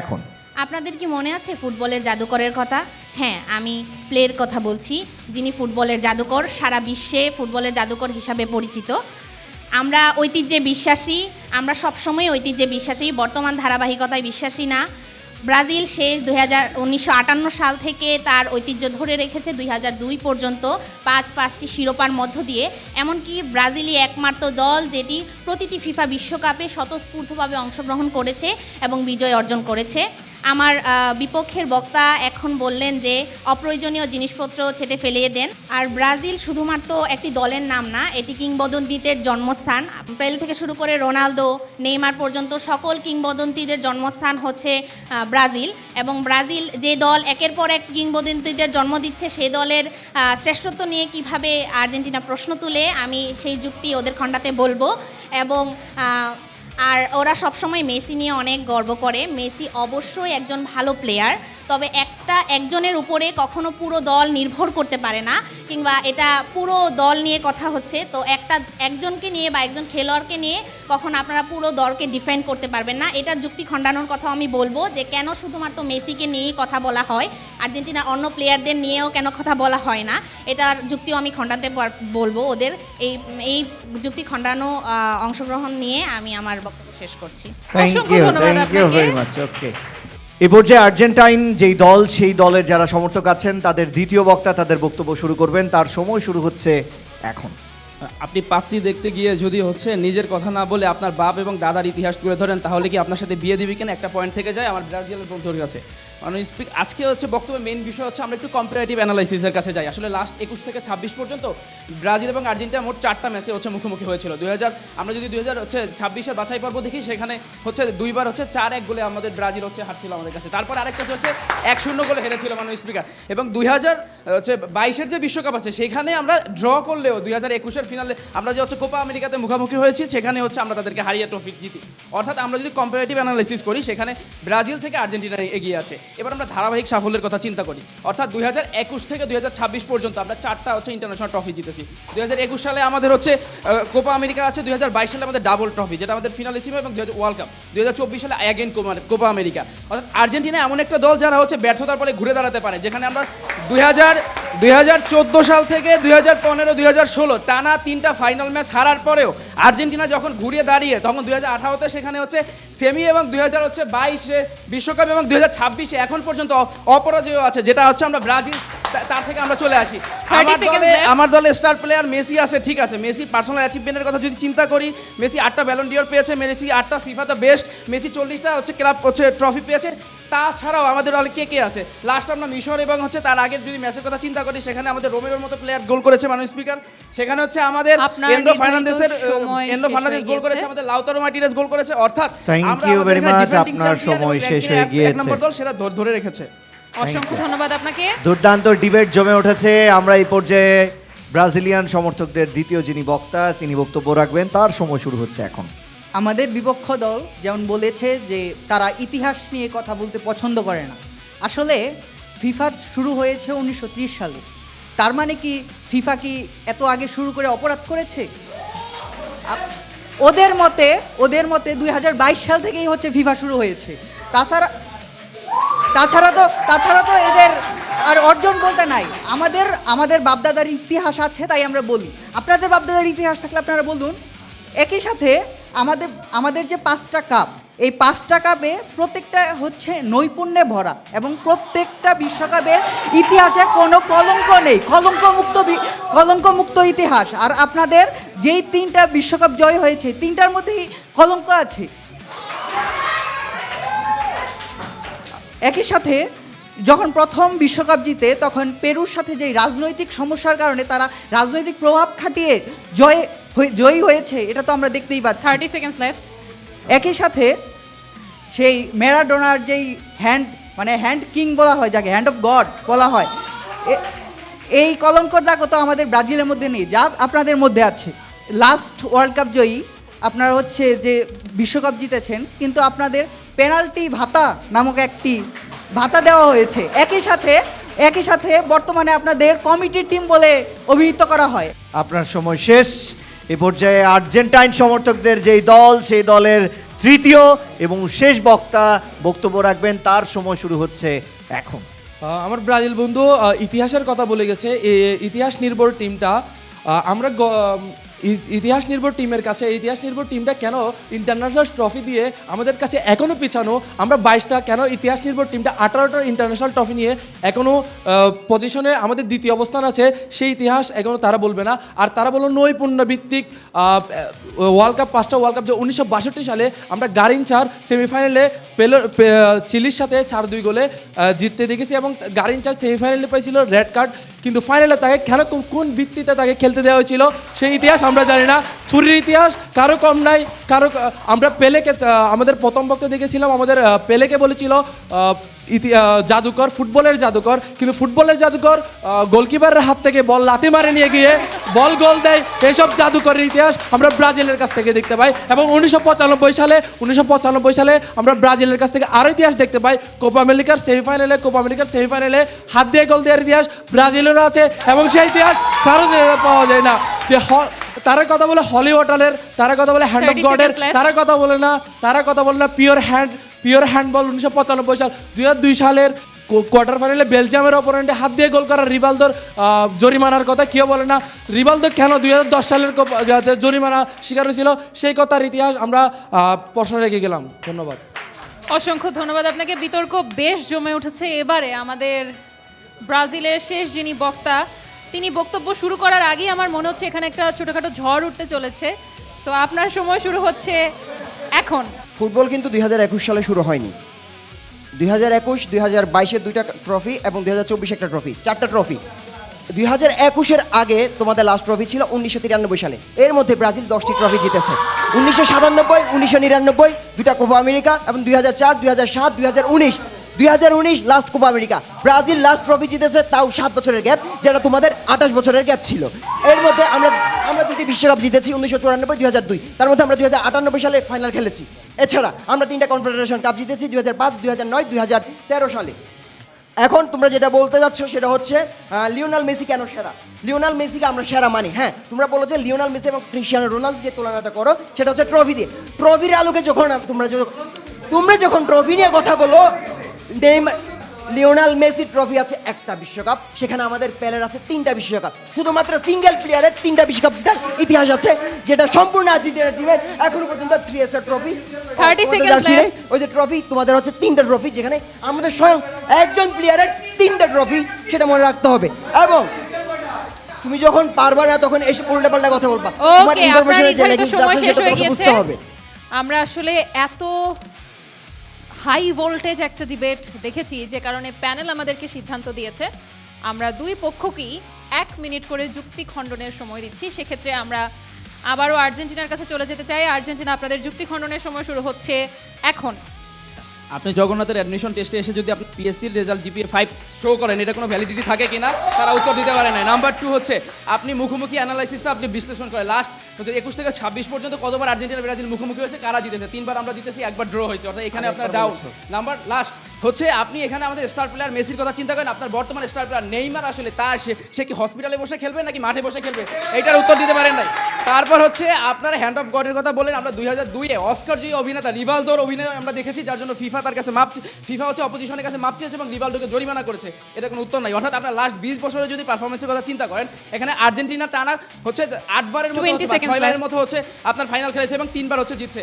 এখন। আপনাদের কি মনে আছে ফুটবলের জাদুকরের কথা? হ্যাঁ, আমি প্লের কথা বলছি, যিনি ফুটবলের জাদুকর, সারা বিশ্বে ফুটবলের জাদুকর হিসাবে পরিচিত। আমরা ঐতিহ্যে বিশ্বাসী, আমরা সবসময় ঐতিহ্যে বিশ্বাসী, বর্তমান ধারাবাহিকতায় বিশ্বাসী না। ব্রাজিল শেষ 1958 সাল থেকে তার ঐতিহ্য ধরে রেখেছে 2002 পর্যন্ত, 5টি শিরোপার মধ্য দিয়ে। এমনকি ব্রাজিলই একমাত্র দল যেটি প্রতিটি ফিফা বিশ্বকাপে স্বতঃস্ফূর্তভাবে অংশগ্রহণ করেছে এবং বিজয় অর্জন করেছে। আমার বিপক্ষের বক্তা এখন বললেন যে অপ্রয়োজনীয় জিনিসপত্র ছেটে ফেলিয়ে দেন। আর ব্রাজিল শুধুমাত্র একটি দলের নাম না, এটি কিংবদন্তিদের জন্মস্থান। পেলে থেকে শুরু করে রোনালদো, নেইমার পর্যন্ত সকল কিংবদন্তিদের জন্মস্থান হচ্ছে ব্রাজিল। এবং ব্রাজিল যে দল একের পর এক কিংবদন্তিদের জন্ম দিচ্ছে, সে দলের শ্রেষ্ঠত্ব নিয়ে কিভাবে আর্জেন্টিনা প্রশ্ন তুলে, আমি সেই যুক্তি ওদের খণ্ডাতে বলবো। এবং আর ওরা সবসময় মেসি নিয়ে অনেক গর্ব করে। মেসি অবশ্যই একজন ভালো প্লেয়ার, তবে একজনের উপরে কখনো পুরো দল নির্ভর করতে পারে না, কিংবা এটা পুরো দল নিয়ে কথা হচ্ছে। তো একজনকে নিয়ে বা একজন খেলোয়াড়কে নিয়ে কখনো আপনারা পুরো দলকে ডিফেন্ড করতে পারবেন না। এটার যুক্তি খণ্ডানোর কথা আমি বলবো যে কেন শুধুমাত্র মেসিকে নিয়েই কথা বলা হয়, আর্জেন্টিনার অন্য প্লেয়ারদের নিয়েও কেন কথা বলা হয় না, এটার যুক্তিও আমি খণ্ডাতে বলবো ওদের। এই যুক্তি খণ্ডানো অংশগ্রহণ নিয়ে আমি আমার বক্তব্য শেষ করছি। Thank you very much. Okay, এই পর্যায়ে আর্জেন্টাইন যেই দল, সেই দলের যারা সমর্থক আছেন তাদের দ্বিতীয় বক্তা তাদের বক্তব্য শুরু করবেন। তার সময় শুরু হচ্ছে এখন। আপনি পাত্রী দেখতে গিয়ে যদি নিজের কথা না বলে আপনার বাপ এবং দাদার ইতিহাস তুলে ধরেন, তাহলে কি আপনার সাথে বিয়ে দিবি কিনা একটা পয়েন্ট থেকে যায় আমার ব্রাজিলের বন্ধুর কাছে। আজকে বক্তব্যের মেইন বিষয় হচ্ছে আমরা একটু কম্পারেটিভ অ্যানালাইসিসের কাছে যাই। আসলে লাস্ট 21 থেকে 26 পর্যন্ত ব্রাজিল এবং আর্জেন্টিনা মোট 4টা ম্যাচে মুখোমুখি হয়েছিল। আমরা যদি 2026-এর বাছাই পর্ব দেখি, সেখানে 2বার 4-1 গোলে আমাদের ব্রাজিল হারছিল আমাদের কাছে। তারপর আরেকটা 1-0 গোলে হেরেছিল মাননীয় স্পিকার। এবং 2022-এর যে বিশ্বকাপ আছে সেখানে আমরা ড্র করলেও 2021-এর ফিনালে আমরা কোপা আমেরিকাতে মুখোমুখি হয়েছি, সেখানে আমরা তাদেরকে হারিয়ে ট্রফি জিতি। অর্থাৎ আমরা যদি কম্পারেটিভ অ্যানালাইসিস করি, সেখানে ব্রাজিল থেকে আর্জেন্টিনা এগিয়ে আছে। এবার আমরা ধারাবাহিক সাফল্যের কথা চিন্তা করি, অর্থাৎ 2021 থেকে 2026 পর্যন্ত আমরা 4টা ইন্টারন্যাশনাল ট্রফি জিতেছি। 2021 সালে আমাদের কোপা আমেরিকা আছে, 2022 সালে আমাদের ডাবল ট্রফি, যেটা আমাদের ফিনালিসিমো, এবং ওয়ার্ল্ড কাপ। 2024 সালে অ্যাগেন কোপা আমেরিকা। অর্থাৎ আর্জেন্টিনা এমন একটা দল যারা ব্যর্থতার পরে ঘুরে দাঁড়াতে পারে, যেখানে আমরা 2014 সাল থেকে 2015, 2016 টানা 3টা ফাইনাল ম্যাচ হারার পরেও আর্জেন্টিনা যখন ঘুরিয়ে দাঁড়িয়ে, তখন 2018-তে সেখানে সেমি, এবং 2022-এ বিশ্বকাপ, এবং 2026-এ এখন পর্যন্ত অপরাজয় আছে, যেটা আমরা ব্রাজিল, তার থেকে আমরা চলে আসি। আমার দলে স্টার প্লেয়ার মেসি আছে, ঠিক আছে। মেসি পার্সোনাল অ্যাচিভমেন্টের কথা যদি চিন্তা করি, মেসি 8টা ব্যালন ডিওর পেয়েছে, মেসি 8টা ফিফা দ্য বেস্ট মেসি 40টা হচ্ছে ক্লাব হচ্ছে ট্রফি পেয়েছে। তাছাড়াও আমাদের দলে কে কে আছে, লাস্ট আমরা মিশর এবং হচ্ছে তার আগের যদি ম্যাচের কথা চিন্তা করি, সেখানে আমাদের রোমেরোর মতো প্লেয়ার গোল করেছে মাননীয় স্পিকার। সেখানে হচ্ছে আমাদের আপনার এন্ড্রো নির্ধারিত ফার্নান্দেসের সময় ফার্নান্দেস শেষ গোল হয়ে করেছে, গিয়েছে। আমাদের লাউতারো মার্টিনেজ গোল করেছে। অর্থাৎ Thank আমরা you আমাদের very এখানে much, defending আপনার champion সময় এবং শেষ ranking হয়ে এক গিয়েছে। নম্বর দল সেটা ধরে রেখেছে। অসংখ্য ধন্যবাদ আপনাকে। দুর্দান্ত ডিবেট জমে উঠেছে। আমরা এই পর্যায়ে ব্রাজিলিয়ান সমর্থকদের দ্বিতীয় যিনি বক্তা তিনি বক্তব্য রাখবেন, তার সময় শুরু হচ্ছে এখন। আমাদের বিপক্ষ দল যেমন বলেছে যে তারা ইতিহাস নিয়ে কথা বলতে পছন্দ করে না। আসলে ফিফা শুরু হয়েছে 1930 সালে। তার মানে কি ফিফা কি এত আগে শুরু করে অপরাধ করেছে? ওদের মতে 2022 সাল থেকেই হচ্ছে ফিফা শুরু হয়েছে। তাছাড়া তো এদের আর অর্জন বলতে নাই। আমাদের বাপদাদার ইতিহাস আছে তাই আমরা বলি। আপনাদের বাপদাদার ইতিহাস থাকলে আপনারা বলুন। একই সাথে আমাদের যে 5টা কাপ, এই 5টা কাপে প্রত্যেকটা হচ্ছে নৈপুণ্যে ভরা এবং প্রত্যেকটা বিশ্বকাপের ইতিহাসে কোনো কলঙ্ক নেই, কলঙ্কমুক্ত ইতিহাস। আর আপনাদের যেই 3টা বিশ্বকাপ জয় হয়েছে 3টার মধ্যেই কলঙ্ক আছে। একই সাথে যখন প্রথম বিশ্বকাপ জিতে তখন পেরুর সাথে যেই রাজনৈতিক সমস্যার কারণে তারা রাজনৈতিক প্রভাব খাটিয়ে জয়ী হয়েছে, এটা তো আমরা দেখতেই পাচ্ছি। 30 সেকেন্ডস লেফট। একই সাথে সেই ম্যারাডোনার যেই হ্যান্ড কিং বলা হয়, যাকে হ্যান্ড অফ গড বলা হয়, এই কলঙ্কর দাগও তো আমাদের ব্রাজিলের মধ্যে নেই, যা আপনাদের মধ্যে আছে। লাস্ট ওয়ার্ল্ড কাপ জয়ী আপনারা হচ্ছে যে বিশ্বকাপ জিতেছেন, কিন্তু আপনাদের পেনাল্টি ভাতা নামক একটি ভাতা দেওয়া হয়েছে। একই সাথে বর্তমানে আপনাদের কমিটির টিম বলে অভিহিত করা হয়। আপনার সময় শেষ। এ পর্যায়ে আর্জেন্টাইন সমর্থকদের যেই দল, সেই দলের তৃতীয় এবং শেষ বক্তা বক্তব্য রাখবেন, তার সময় শুরু হচ্ছে এখন। আমার ব্রাজিল বন্ধু ইতিহাসের কথা বলে গেছে। এই ইতিহাস নির্ভর টিমটা আমরা ইতিহাস নির্ভর টিমের কাছে, ইতিহাস নির্ভর টিমটা কেন ইন্টারন্যাশনাল ট্রফি দিয়ে আমাদের কাছে এখনও পিছানো, আমরা 22টা, কেন ইতিহাস নির্ভর টিমটা 18টা ইন্টারন্যাশনাল ট্রফি নিয়ে এখনও পজিশনে আমাদের দ্বিতীয় অবস্থান আছে, সেই ইতিহাস এখনও তারা বলবে না। আর তারা বলল নৈপুণ্য ভিত্তিক ওয়ার্ল্ড কাপ, 5টা ওয়ার্ল্ড কাপ যে 1962 সালে আমরা গারিনচার সেমিফাইনালে চিলির সাথে 4-2 গোলে জিততে দেখেছি এবং গারিনচার সেমিফাইনালে পেয়েছিল রেড কার্ড, কিন্তু ফাইনালে তাকে কেন কোন ভিত্তিতে তাকে খেলতে দেওয়া হয়েছিল সেই ইতিহাস আমরা জানি না। ছুরির ইতিহাস কারো কম নাই, আমরা পেলেকে আমাদের প্রথম বক্তা দেখেছিলাম, আমাদের পেলেকে বলেছিল জাদুকর, ফুটবলের জাদুকর, কিন্তু ফুটবলের জাদুকর গোলকিপারের হাত থেকে বল লাথি মারে নিয়ে গিয়ে বল গোল দেয়। এইসব জাদুকরের ইতিহাস আমরা ব্রাজিলের কাছ থেকে দেখতে পাই এবং 1995 সালে আমরা ব্রাজিলের কাছ থেকে আরও ইতিহাস দেখতে পাই। কোপা আমেরিকার সেমিফাইনালে হাত দিয়ে গোল দেওয়ার ইতিহাস ব্রাজিলেরও আছে এবং সেই ইতিহাস কারো পাওয়া যায় না। তারা কথা বলে হলি ওয়াটারের, তারা কথা বলে হ্যান্ড অফ গডের, তারা কথা বলে না পিওর হ্যান্ডবল 1995 সাল। 2002 সালের কোয়ার্টার ফাইনালে বেলজিয়ামের অপোনেন্টে হাত দিয়ে গোল করা রিভালদোর জরিমানার কথা কেউ বলে না। রিভালদো কেন 2010 সালের জরিমানা শিকার হয়েছিল সেই কথার ইতিহাস আমরা প্রশ্ন রেখে গেলাম। ধন্যবাদ। অসংখ্য ধন্যবাদ আপনাকে। বিতর্ক বেশ জমে উঠেছে। এবারে আমাদের ব্রাজিলের শেষ যিনি বক্তা, তিনি বক্তব্য শুরু করার আগেই আমার মনে হচ্ছে এখানে একটা ছোটোখাটো ঝড় উঠতে চলেছে। সো আপনার সময় শুরু হচ্ছে এখন। ফুটবল কিন্তু 2021 সালে শুরু হয়নি। 2021, 2022-এর 2টা ট্রফি এবং 2024 একটা ট্রফি, 4টা ট্রফি। 2021-এর আগে তোমাদের লাস্ট ট্রফি ছিল 1993 সালে। এর মধ্যে ব্রাজিল 10টি ট্রফি জিতেছে। 1997, 1999 2টা কোপা আমেরিকা এবং 2004, 2007, 2019 last Copa America. Brazil last trophy জিতেছে, তাও 7 বছরের গ্যাপ, যেটা তোমাদের 28 বছরের গ্যাপ ছিল। এর মধ্যে আমরা 2টি বিশ্বকাপ জিতেছি, 1994, 2002। তার মধ্যে আমরা 2098 সালে ফাইনাল খেলেছি। এছাড়া আমরা 3টা কনফেডারেশন কাপ জিতেছি 2005, 2009, 2013 সালে। এখন তোমরা যেটা বলতে যাচ্ছ সেটা হচ্ছে লিওনেল মেসি কেন সেরা। লিওনেল মেসিকে আমরা সেরা মানি। হ্যাঁ, তোমরা বলো যে লিওনেল মেসি এবং ক্রিস্টিয়ানো রোনালদো যে তুলনাটা করো সেটা হচ্ছে ট্রফি দিয়ে। ট্রফির আলোকে যখন তোমরা যখন ট্রফি নিয়ে কথা বলো, লিওনেল মেসির ট্রফি আছে 1টা বিশ্বকাপ, সেখানে আমাদের পেলের আছে 3টা বিশ্বকাপ। শুধুমাত্র সিঙ্গেল প্লেয়ারের 3টা বিশ্বকাপ জেতার ইতিহাস আছে, যেটা সম্পূর্ণ আর্জেন্টিনা টিমের এখনো পর্যন্ত 3 স্টার ট্রফি। 30 second left. ওই যে ট্রফি তোমাদের হচ্ছে 3টা ট্রফি, যেখানে আমাদের স্বয়ং একজন প্লেয়ারের 3টা ট্রফি, সেটা মনে রাখতে হবে। এবং তুমি যখন পারবা না তখন এসে উল্টাপাল্টা কথা বলবা, তোমার ইনফরমেশনের যে লেগেছে সেটা বুঝতে হবে। আমরা আসলে এত হাই ভোল্টেজ একটা ডিবেট দেখেছি, যে কারণে প্যানেল আমাদেরকে সিদ্ধান্ত দিয়েছে আমরা দুই পক্ষকেই 1 মিনিট করে যুক্তি খণ্ডনের সময় দিচ্ছি। সেক্ষেত্রে আমরা আবারও আর্জেন্টিনার কাছে চলে যেতে চাই। আর্জেন্টিনা, আপনাদের যুক্তি খণ্ডনের সময় শুরু হচ্ছে এখন। আপনি জগন্নাথের অ্যাডমিশন টেস্টে এসে যদি আপনি পিএসসির রেজাল্ট জিপিএ 5 শো করেন, এটা কোনো ভ্যালিডিটি থাকে কিনা তারা উত্তর দিতে পারে না। নাম্বার 2 হচ্ছে আপনি মুখোমুখি অ্যানালাইসিসটা আপনি বিশ্লেষণ করেন। লাস্ট হচ্ছে 21 থেকে 26 পর্যন্ত কতবার আর্জেন্টিনা ব্রাজিল মুখোমুখি হয়েছে, কারা জিতেছে? 3বার আমরা জিতেছি, 1বার ড্র হয়েছে, অর্থাৎ এখানে আপনার ডাউট। নাম্বার লাস্ট হচ্ছে আপনি এখানে আমাদের স্টার প্লেয়ার মেসির কথা চিন্তা করেন, আপনার বর্তমান স্টার প্লেয়ার নেইমার আসলে তার সে কি হসপিটালে বসে খেলবে নাকি মাঠে বসে খেলবে, এইটার উত্তর দিতে পারেন নাই। তারপর হচ্ছে আপনারা হ্যান্ড অফ গডের কথা বলেন। আমরা 2002-এ অস্কার জয়ী অভিনেতা রিভালদোর অভিনয় আমরা দেখেছি, যার জন্য ফিফা তার কাছে ফিফা হচ্ছে অপোজিশনের কাছে মাপ চেয়েছে এবং রিভালদোকে জরিমানা করেছে। এটা কোনো উত্তর নাই। অর্থাৎ আপনার লাস্ট 20 বছরে যদি পারফরমেন্সের কথা চিন্তা করেন, এখানে আর্জেন্টিনা টানা হচ্ছে 8 বারের মতো, 6 বারের মতো হচ্ছে আপনার ফাইনাল খেলেছে এবং 3বার হচ্ছে জিতছে,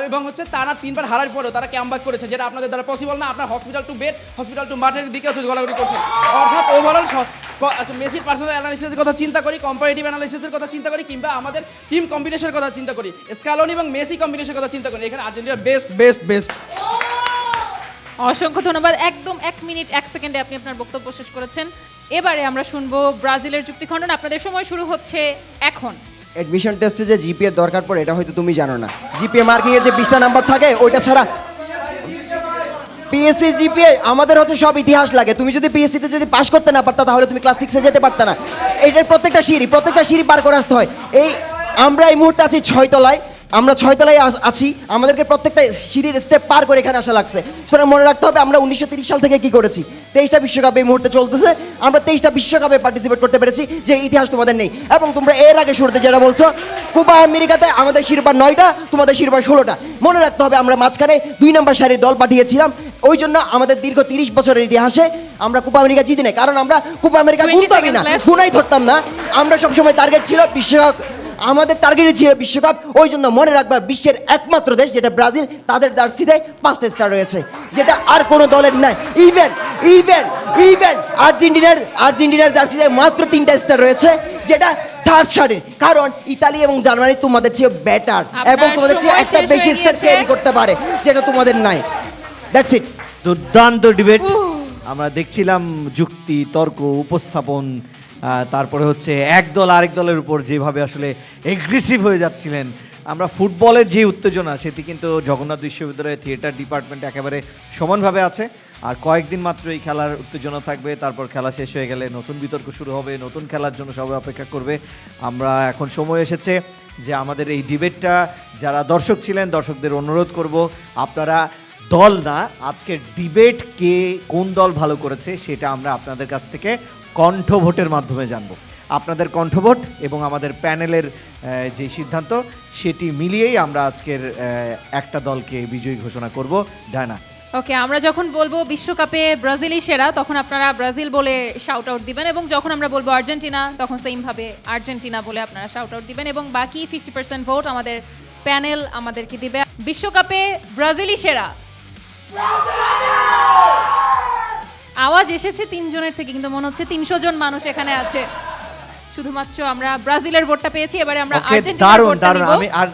এবং হচ্ছে টানা 3বার হারার পরেও তারা কামব্যাক করেছে, যেটা আপনাদের দ্বারা পসিবল না। আপনার hospital to bed, hospital to মাঠের দিকে হচ্ছে গলাগলি করছে। অর্থাৎ ওভারঅল আচ্ছা, মেসির পার্সোনাল অ্যানালিসিসের কথা চিন্তা করি, কম্পারেটিভ অ্যানালিসিসের কথা চিন্তা করি, কিংবা আমাদের টিম কম্বিনেশনের কথা চিন্তা করি, স্ক্যালোনি এবং মেসি কম্বিনেশনের কথা চিন্তা করি, এখানে আর্জেন্টিনা বেস্ট বেস্ট বেস্ট। অসংখ্য ধন্যবাদ। একদম 1 মিনিট 1 সেকেন্ডে আপনি আপনার বক্তব্য শেষ করেছেন। এবারে আমরা শুনবো ব্রাজিলের যুক্তি খণ্ডন। আপনাদের সময় শুরু হচ্ছে এখন। অ্যাডমিশন টেস্টে যে জিপিএ দরকার পড়ে এটা হয়তো তুমি জানো না। জিপিএ মার্কিং এ যে 20টা নাম্বার থাকে ওইটা ছাড়া পিএসসি জিপিএ আমাদের হচ্ছে সব ইতিহাস লাগে। তুমি যদি পিএসসি তে যদি পাশ করতে না পারতা তাহলে তুমি ক্লাস 6-এ যেতে পারতা না। এটার প্রত্যেকটা সিঁড়ি পার করে আসতে হয়। আমরা এই মুহূর্তে আছি 6 তলায়, আমরা 6 তলায় আছি, আমাদেরকে প্রত্যেকটা সিঁড়ির স্টেপ পার করে এখানে আসা লাগছে। সুতরাং মনে রাখতে হবে আমরা 1930 সাল থেকে কি করেছি। 23টা বিশ্বকাপ এই মুহূর্তে চলতেছে, আমরা 23টা বিশ্বকাপে পার্টিসিপেট করতে পেরেছি, যে ইতিহাস তোমাদের নেই। এবং তোমরা এর আগে শুরুতে যেটা বলছো কোপা আমেরিকাতে আমাদের শিরোপা 9টা, তোমাদের শিরোপা 16টা। মনে রাখতে হবে আমরা মাঝখানে 2 নম্বর সারির দল পাঠিয়েছিলাম, ওই জন্য আমাদের দীর্ঘ 30 বছরের ইতিহাসে আমরা কোপা আমেরিকা জিতি নাই। কারণ আমরা কোপা আমেরিকা গুনতামই না, গুনাই ধরতাম না। আমরা সবসময় টার্গেট ছিল বিশ্বকাপ, আমাদের টার্গেটই ছিল বিশ্বকাপ। ওই জন্য মনে রাখবা বিশ্বের একমাত্র দেশ যেটা ব্রাজিল, তাদের জার্সিতে 5টা স্টার রয়েছে, যেটা আর কোনো দলের নাই। ইভেন আর্জেন্টিনার জার্সিতে মাত্র 3টা স্টার রয়েছে, যেটা থার্ড সারির। কারণ ইতালি এবং জার্মানি তোমাদের চেয়ে বেটার এবং তোমাদের চেয়ে একটা বেশি স্টার ক্যারি করতে পারে, যেটা তোমাদের নাই। That's it. দুর্দান্ত ডিবেট আমরা দেখছিলাম, যুক্তি তর্ক উপস্থাপন, তারপরে হচ্ছে এক দল আরেক দলের উপর যেভাবে আসলে এগ্রেসিভ হয়ে যাচ্ছিলেন। আমরা ফুটবলের যে উত্তেজনা সেটি কিন্তু জগন্নাথ বিশ্ববিদ্যালয়ের থিয়েটার ডিপার্টমেন্ট একেবারে সমানভাবে আছে। আর কয়েকদিন মাত্র এই খেলার উত্তেজনা থাকবে, তারপর খেলা শেষ হয়ে গেলে নতুন বিতর্ক শুরু হবে, নতুন খেলার জন্য সবাই অপেক্ষা করবে। আমরা এখন সময় এসেছে যে আমাদের এই ডিবেটটা, যারা দর্শক ছিলেন দর্শকদের অনুরোধ করব, আপনারা দল না, আজকের ডিবেট কে কোন দল ভালো করেছে সেটা আমরা আপনাদের কাছ থেকে কণ্ঠ ভোটের মাধ্যমে জানবো। আপনাদের কণ্ঠ ভোট এবং আমাদের প্যানেলের যে সিদ্ধান্ত সেটি মিলিয়েই আমরা আজকের একটা দলকে বিজয়ী ঘোষণা করব। ডায়না, ওকে, আমরা যখন বলবো বিশ্বকাপে ব্রাজিলই সেরা তখন আপনারা ব্রাজিল বলে শাউট আউট দিবেন, এবং যখন আমরা বলবো আর্জেন্টিনা তখন সেম ভাবে আর্জেন্টিনা বলে আপনারা শাউট আউট দিবেন, এবং বাকি 50% ভোট আমাদের প্যানেল আমাদেরকে দিবে। বিশ্বকাপে ব্রাজিলই সেরা। আওয়াজ এসেছে 3 জনের থেকে, কিন্তু মনে হচ্ছে 300 জন মানুষ এখানে আছে। শুধুমাত্র আমরা ব্রাজিলের ভোটটা পেয়েছি, এবারে আমরা আর্জেন্টিনার ভোটটা নিব। আমি আর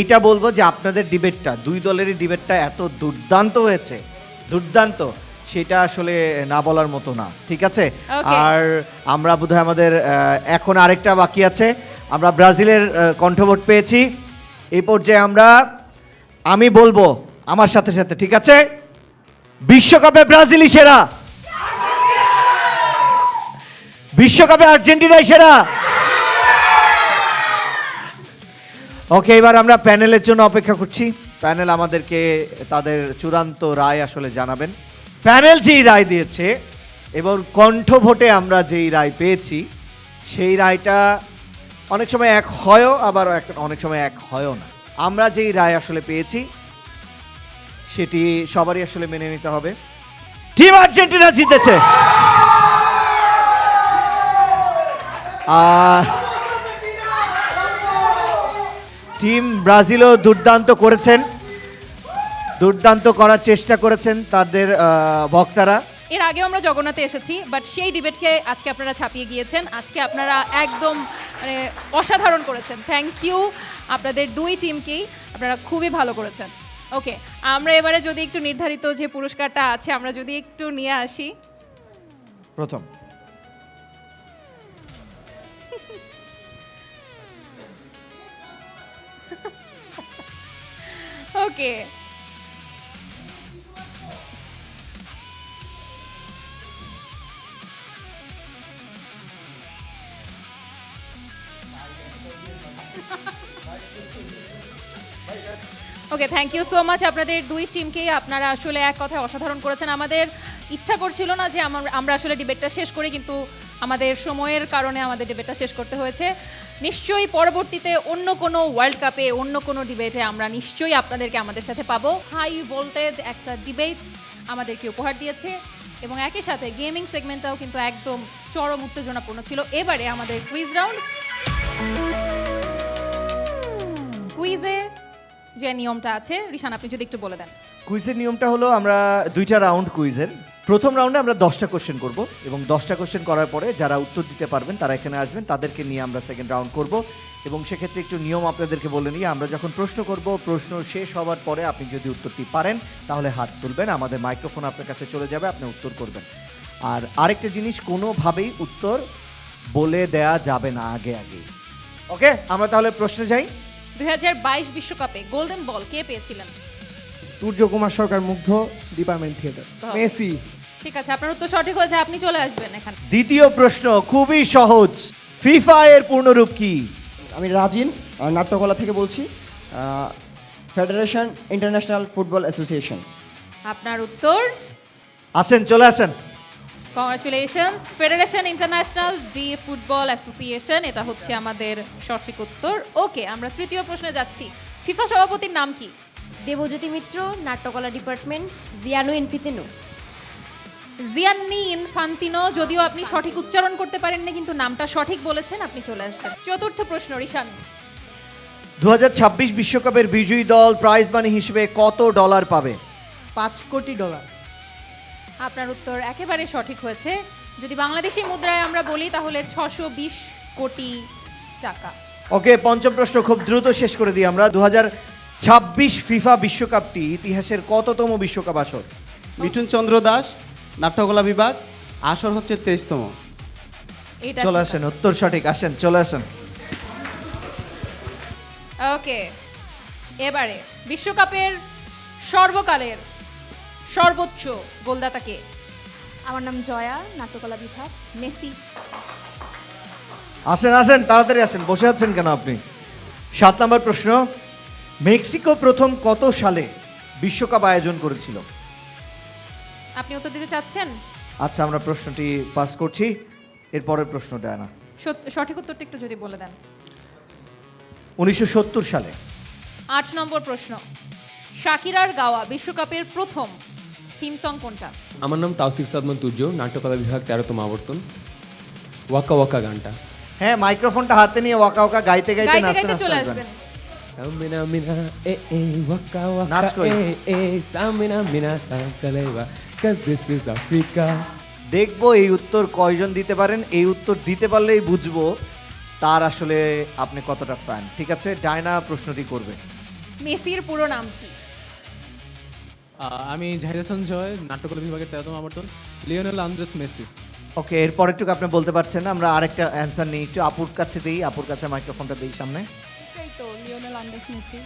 এইটা বলবো যে আপনাদের ডিবেটটা, দুই দলেরই ডিবেটটা এত দুর্দান্ত হয়েছে, দুর্দান্ত, সেটা আসলে না বলার মতো না। ঠিক আছে, আর আমরা বোধহয় আমাদের এখন আরেকটা বাকি আছে। আমরা ব্রাজিলের কণ্ঠভোট পেয়েছি। এই পর্যায়ে আমি বলবো আমার সাথে সাথে, ঠিক আছে, বিশ্বকাপে ব্রাজিলই সেরা, বিশ্বকাপে আর্জেন্টিনাই সেরা। ওকে, এবার আমরা প্যানেলের জন্য অপেক্ষা করছি। প্যানেল আমাদেরকে তাদের চূড়ান্ত রায় আসলে জানাবেন। প্যানেল যেই রায় দিয়েছে এবং কণ্ঠ ভোটে আমরা যেই রায় পেয়েছি, সেই রায়টা অনেক সময় এক হয়ও, আবার অনেক সময় এক হয়ও না। আমরা যেই রায় আসলে পেয়েছি সেটি সবারই আসলে মেনে নিতে হবে। টিম আর্জেন্টিনা জিতেছে। টিম ব্রাজিলও দুর্দান্ত করেছেন, দুর্দান্ত করার চেষ্টা করেছেন তাদের বক্তারা। এর আগে আমরা জগন্নাথে এসেছি, বাট সেই ডিবেটকে আজকে আপনারা ছাপিয়ে গিয়েছেন। আজকে আপনারা একদম মানে অসাধারণ করেছেন। থ্যাংক ইউ আপনাদের দুই টিমকেই, আপনারা খুবই ভালো করেছেন। ওকে, আমরা এবারে যদি একটু নির্ধারিত যে পুরস্কারটা আছে আমরা যদি একটু নিয়ে আসি। প্রথম ওকে, ওকে, থ্যাংক ইউ সো মাচ আপনাদের দুই টিমকেই। আপনারা আসলে এক কথায় অসাধারণ করেছেন। আমাদের ইচ্ছা করছিল না যে আমরা আসলে ডিবেটটা শেষ করি, কিন্তু আমাদের সময়ের কারণে আমাদের ডিবেটটা শেষ করতে হয়েছে। নিশ্চয়ই পরবর্তীতে অন্য কোনো ওয়ার্ল্ড কাপে অন্য কোনো ডিবেটে আমরা নিশ্চয়ই আপনাদেরকে আমাদের সাথে পাবো। হাই ভোল্টেজ একটা ডিবেট আমাদেরকে উপহার দিয়েছে এবং একই সাথে গেমিং সেগমেন্টটাও কিন্তু একদম চরম উত্তেজনাপূর্ণ ছিল। এবারে আমাদের কুইজ রাউন্ড। কুইজে যে নিয়মটা আছে, রিশান আপনি যদি একটু বলে দেন। কুইজের নিয়মটা হলো আমরা দুইটা রাউন্ড কুইজের। প্রথম রাউন্ডে আমরা 10টা কোশ্চেন করব এবং 10টা কোশ্চেন করার পরে যারা উত্তর দিতে পারবেন তারা এখানে আসবেন, তাদেরকে নিয়ে আমরা সেকেন্ড রাউন্ড করব। এবং সেক্ষেত্রে একটু নিয়ম আপনাদেরকে বলে নিই, আমরা যখন প্রশ্ন করব, প্রশ্ন শেষ হওয়ার পরে আপনি যদি উত্তরটি পারেন তাহলে হাত তুলবেন, আমাদের মাইক্রোফোন আপনার কাছে চলে যাবে, আপনি উত্তর করবেন। আর আরেকটা জিনিস, কোনোভাবেই উত্তর বলে দেয়া যাবে না আগে আগে। ওকে, আমরা তাহলে প্রশ্নে যাই। 2022 বিশ্বকাপে গোল্ডেন বল কে পেয়েছিলেন? সূর্যকুমার সরকার, মুগ্ধ, ডিপার্টমেন্ট থিয়েটার। মেসি। ঠিক আছে, আপনার উত্তর সঠিক হয়েছে, আপনি চলে আসবেন এখানে। দ্বিতীয় প্রশ্ন খুবই সহজ, ফিফা এর পূর্ণরূপ কি? আমি রাজিন নাট্যকলা থেকে বলছি, ফেডারেশন ইন্টারন্যাশনাল ফুটবল অ্যাসোসিয়েশন। আপনার উত্তর আসেন, চলে আসেন। Congratulations, federation international D football association, এটা হচ্ছে আমাদের সঠিক উত্তর। ওকে, আমরা তৃতীয় প্রশ্নে যাচ্ছি। ফিফা সভাপতির নাম কি? দেবজ্যোতি মিত্র, নাট্যকলা ডিপার্টমেন্ট, জিয়ানো ইনফিতিনো। জিয়ান্নি ইনফান্তিনো, যদিও আপনি সঠিক উচ্চারণ করতে পারেননি কিন্তু নামটা সঠিক বলেছেন, আপনি চলে আসবেন। চতুর্থ প্রশ্ন, রিশান। 2026 বিশ্বকাপের বিজয়ী দল প্রাইজ মানি হিসেবে কত ডলার পাবে? $5 কোটি। আপনার উত্তর একেবারে সঠিক হয়েছে। যদি বাংলাদেশি মুদ্রায় আমরা বলি তাহলে 620 কোটি টাকা। ওকে, পঞ্চম প্রশ্ন খুব দ্রুত শেষ করে দিই আমরা। 2026 ফিফা বিশ্বকাপটি ইতিহাসের কততম বিশ্বকাপ আসর? মিঠুন চন্দ্র দাস, নাট্যকলা বিভাগ, আসর হচ্ছে 23তম। এটা চলে ঠিক আসেন, আছে। উত্তর সঠিক, আসেন, চলে আসেন। ওকে, এবারে বিশ্বকাপের সর্বকালের সর্বোচ্চ গোলদাতা কে? আমার নাম জয়া, নাট্যকলা বিভাগ, মেসি। আসেন আসেন, তাড়াতাড়ি আসেন, বসে আছেন কেন আপনি? 7 নম্বর প্রশ্ন, মেক্সিকো প্রথম কত সালে বিশ্বকাপ আয়োজন করেছিল? আপনি উত্তর দিতে চাচ্ছেন? আচ্ছা, আমরা প্রশ্নটি পাস করছি, এরপরের প্রশ্নটা না। সঠিক উত্তরটা একটু যদি বলে দেন। 1970 সালে। 8 নম্বর প্রশ্ন, শাকিরার গাওয়া বিশ্বকাপের প্রথম থিম সং কোনটা? আমার নাম তাওসিফ সাদমান তুর্য, নাট্যকলা বিভাগ 13তম আবর্তন, ওয়াকা ওয়াকা গানটা। হ্যাঁ, মাইক্রোফোনটা হাতে নিয়ে ওয়াকা ওয়াকা গাইতে গাইতে গাইতে নাচতে গাইতে নাচতে চলে আসবেন। আসবেন। সামিনা মিনা এ এ ওয়াকা ওয়াকা নাচ কই? এ Samina Mina সাকালেবা cuz this is Africa। দেখবো এই উত্তর কয়জন দিতে পারেন, এই উত্তর দিতে পারলেই বুঝবো তার আসলে আপনি কতটা ফ্যান। ঠিক আছে, ডায়না প্রশ্নটি করবে। মেসির পুরো নাম কি? আমি জাহিদ হাসান জয়, নাট্যকলা বিভাগের 13তম আবর্তন, লিওনেল আন্দ্রেস মেসি। ওকে, এরপরেরটুকু আপনি বলতে পারছেন না, আমরা আরেকটা অ্যান্সার নিই, একটু আপুর কাছে দিই, আপুর কাছে মাইক্রোফোনটা দিই সামনে। এই তো লিওনেল আন্দ্রেস মেসি।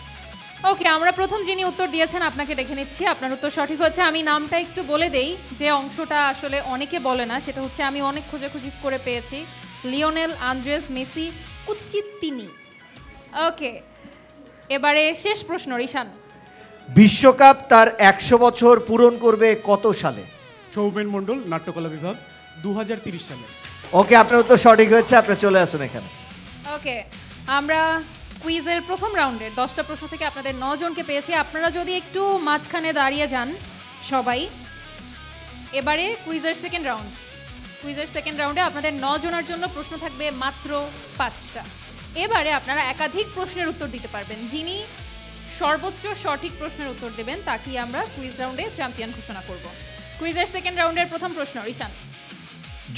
ওকে, আমরা প্রথম যিনি উত্তর দিয়েছেন আপনাকে দেখে নিচ্ছি। আপনার উত্তর সঠিক হয়েছে। আমি নামটা একটু বলে দেই, যে অংশটা আসলে অনেকে বলে না, সেটা হচ্ছে আমি অনেক খোঁজাখুঁজি করে পেয়েছি, লিওনেল আন্দ্রেস মেসি কুচিত্তিনি। ওকে, এবারে শেষ প্রশ্ন, রিশান। বিশ্বকাপ তার 100 বছর পূরণ করবে কত সালে? সৌমেন মণ্ডল, নাট্যকলা বিভাগ, 2030 সালে। ওকে, আপনার উত্তর সঠিক হয়েছে, আপনি চলে আসুন এখানে। ওকে, আমরা কুইজের প্রথম রাউন্ডের 10টা প্রশ্ন থেকে আপনাদের 9 জনকে পেয়েছি। আপনারা যদি একটু মাঝখানে দাঁড়িয়ে যান সবাই। এবারে কুইজের সেকেন্ড রাউন্ড। কুইজের সেকেন্ড রাউন্ডে আপনাদের 9 জনের জন্য প্রশ্ন থাকবে মাত্র 5টা। এবারে আপনারা একাধিক প্রশ্নের উত্তর দিতে পারবেন। যিনি সর্বোচ্চ সঠিক প্রশ্নের উত্তর দেবেন তাকেই আমরা কুইজ রাউন্ডে চ্যাম্পিয়ন ঘোষণা করব। কুইজের সেকেন্ড রাউন্ডের প্রথম প্রশ্ন, রিশান।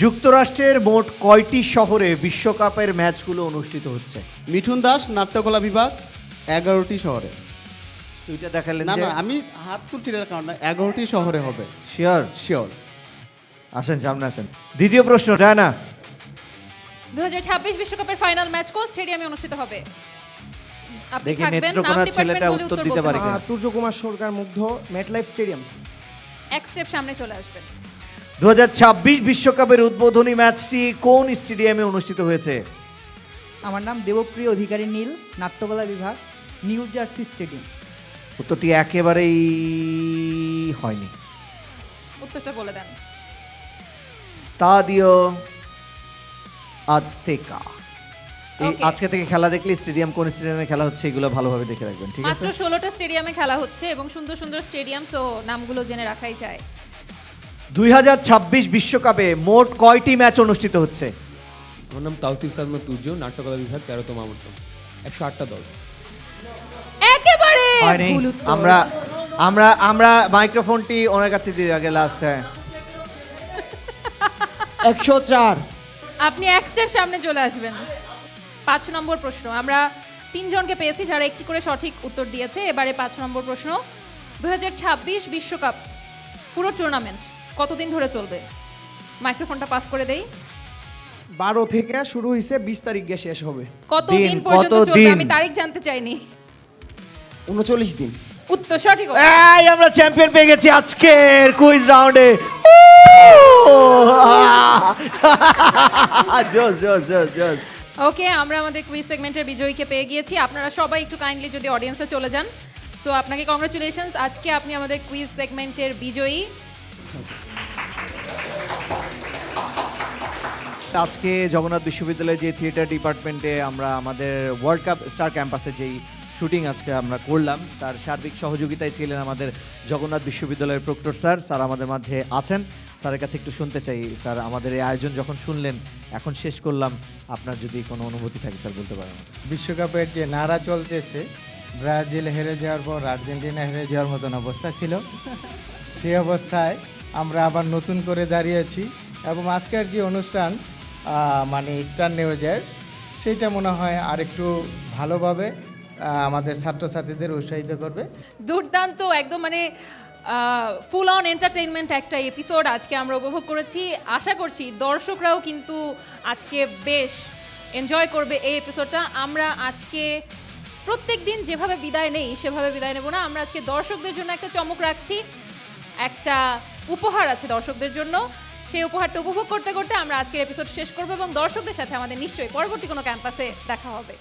যুক্তরাষ্ট্রের মোট কয়টি শহরে বিশ্বকাপের ম্যাচগুলো অনুষ্ঠিত হচ্ছে? মিঠুন দাস, নাট্যকলা বিভাগ, 11টি শহরে। দুইটা দেখালেন না যে না আমি হাত তুলছি না কারণ 11টি শহরে হবে শিওর শিওর। আসেন সামনে আসেন। দ্বিতীয় প্রশ্ন ডায়না। 2026 বিশ্বকাপের ফাইনাল ম্যাচ কোন স্টেডিয়ামে অনুষ্ঠিত হবে? আপনি দেখি থাকবেন, নাম, নেত্রকোনার ডিপার্টমেন্ট ছেলেটা বলে উত্তর উত্তর দিতে বলতে পারে হবে। কিনা। তুর্য কুমার সরকার মুগ্ধ, মেটলাইফ স্টেডিয়াম। এক স্টেপ সামনে চলে আসবেন। 2026 বিশ্বকাপের উদ্বোধনী ম্যাচটি কোন স্টেডিয়ামে অনুষ্ঠিত হয়েছে? আমার নাম দেবপ্রিয় অধিকারী নীল, নাট্যকলা বিভাগ, নিউ জার্সি স্টেডিয়াম। উত্তরটি একেবারেই হয়নি। উত্তরটা বলে দেন। স্তাদিও আজতেকা। এই Okay. আজকে থেকে খেলা দেখলে স্টেডিয়াম কোন স্টেডিয়ামে খেলা হচ্ছে এগুলো ভালোভাবে দেখে রাখবেন, ঠিক আছে? মাত্র 16টা স্টেডিয়ামে খেলা হচ্ছে এবং সুন্দর সুন্দর স্টেডিয়াম, সো নামগুলো জেনে রাখাই যায়। 2026 বিশ্বকাপে মোট কয়টি ম্যাচ অনুষ্ঠিত হচ্ছে? আমার নাম তাওসিফ সালমান তুর্য, নাট্যকলা বিভাগ, 13তম আবর্তন, 108টা দল। একেবারে হয়নি। ভুল উত্তর। আমরা আমরা আমরা মাইক্রোফোনটি ওনার কাছে দিয়ে আগে লাস্ট। হ্যাঁ 104। আপনি এক স্টেপ সামনে চলে আসবেন। 5 নম্বর প্রশ্ন, আমরা 3 জনকে পেয়েছি যারা একটি করে সঠিক উত্তর দিয়েছে। এবারে 5 নম্বর প্রশ্ন, 2026 বিশ্বকাপ পুরো টুর্নামেন্ট কতদিন ধরে চলবে? মাইক্রোফোনটা পাস করে দেই। 12 থেকে শুরু হয়েছে, 20 তারিখ গিয়ে শেষ হবে। কতদিন পর্যন্ত চলবে আমি তারিখ জানতে চাইনি। 39 দিন। উত্তর সঠিক। এই আমরা চ্যাম্পিয়ন পেয়ে গেছি আজকের কুইজ রাউন্ডে। জোস জোস জোস জোস। ওকে, আমরা আমাদের কুইজ সেগমেন্টের বিজয়ীকে পেয়ে গিয়েছি। আপনারা সবাই একটু কাইন্ডলি যদি অডিয়েন্সে চলে যান। সো আপনাকে কংগ্রাচুলেশনস, আজকে আপনি আমাদের কুইজ সেগমেন্টের বিজয়ী। আজকে জগন্নাথ বিশ্ববিদ্যালয়ের যে থিয়েটার ডিপার্টমেন্টে আমরা আমাদের ওয়ার্ল্ড কাপ স্টার ক্যাম্পাসের যেই শুটিং আজকে আমরা করলাম, তার সার্বিক সহযোগিতায় ছিলেন আমাদের জগন্নাথ বিশ্ববিদ্যালয়ের প্রক্টর স্যার। স্যার আমাদের মাঝে আছেন, স্যারের কাছে একটু শুনতে চাই। স্যার, আমাদের এই আয়োজন যখন শুনলেন, এখন শেষ করলাম, আপনার যদি কোনো অনুভূতি থাকে স্যার বলতে পারেন। বিশ্বকাপের যে নাড়া চলতেছে, ব্রাজিল হেরে যাওয়ার পর আর্জেন্টিনা হেরে যাওয়ার মতন অবস্থা ছিল, সেই অবস্থায় আমরা আবার নতুন করে দাঁড়িয়েছি এবং আজকের যে অনুষ্ঠান মানে স্টার নিউজের, সেইটা মনে হয় আরেকটু ভালোভাবে আমাদের ছাত্রছাত্রীদের উৎসাহিত করবে। দুর্দান্ত, একদম মানে ফুল অন এন্টারটেইনমেন্ট একটা এপিসোড আজকে আমরা উপভোগ করেছি। আশা করছি দর্শকরাও কিন্তু আজকে বেশ এনজয় করবে এই এপিসোডটা। আমরা আজকে প্রত্যেক দিন যেভাবে বিদায় নেই সেভাবে বিদায় নেব না। আমরা আজকে দর্শকদের জন্য একটা চমক রাখছি, একটা উপহার আছে দর্শকদের জন্য। সেই উপহারটা উপভোগ করতে করতে আমরা আজকের এপিসোড শেষ করবো এবং দর্শকদের সাথে আমাদের নিশ্চয়ই পরবর্তী কোনো ক্যাম্পাসে দেখা হবে।